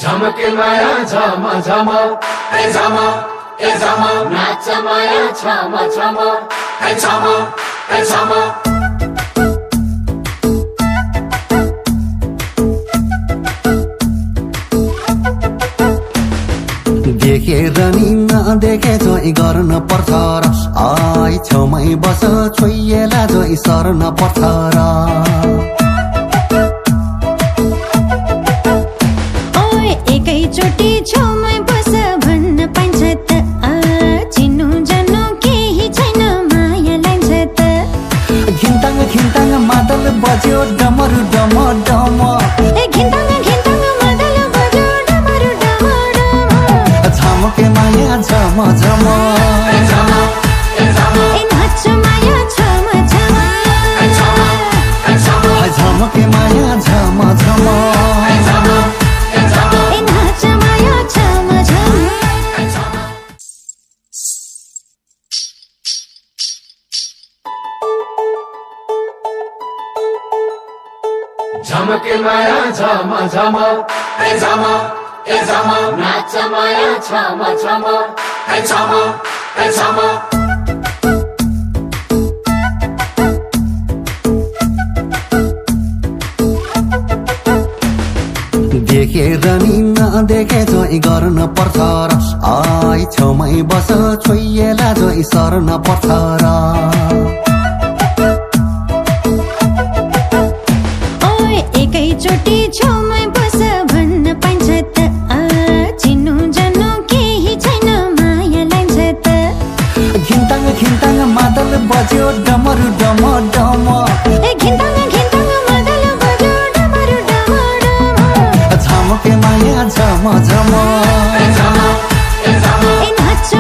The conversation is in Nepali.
झमके माया झम झम ए झम ए झम नाच माया छम छम ए झम ए झम देखेर नि नदेखे जोइ गर्न पर्छ र आई छेउमै बस छोइएला जोइ सर्न पर्छ र ओए एकैचोटि छेउमै बस भन्न पाइन्छ त चिन्नु जान्नु केही छैन माया लान्छ त घिन्ताङ घिन्ताङ मादल बज्यो डमरु डम डम घिन्ताङ घिन्ताङ मादल बज्यो डमरु डम डम झमके माया झम झम ए झम ए झम ए नाच माया छम छम ए झम ए झम झमके माया झम झम ए झम ए झम ए नाच माया छम छम ए झम झमके माया झम झम ए झम ए झम नाच माया छम छम ए झम ए झम देखेर नि नदेखे जोइ गर्न पर्छ र आई छेउमै बस छोइएला जोइ सर्न पर्छ र ओए एकैचोटि छेउमै बस भन्न पाइन्छ त चिन्नु जान्नु केही छैन माया लान्छ त घिन्ताङ घिन्ताङ मादल बज्यो डमरु डम डम घिन्ताङ घिन्ताङ मादल बज्यो डमरु डम डम झमके माया झम झम ए झम ए झम ए नाच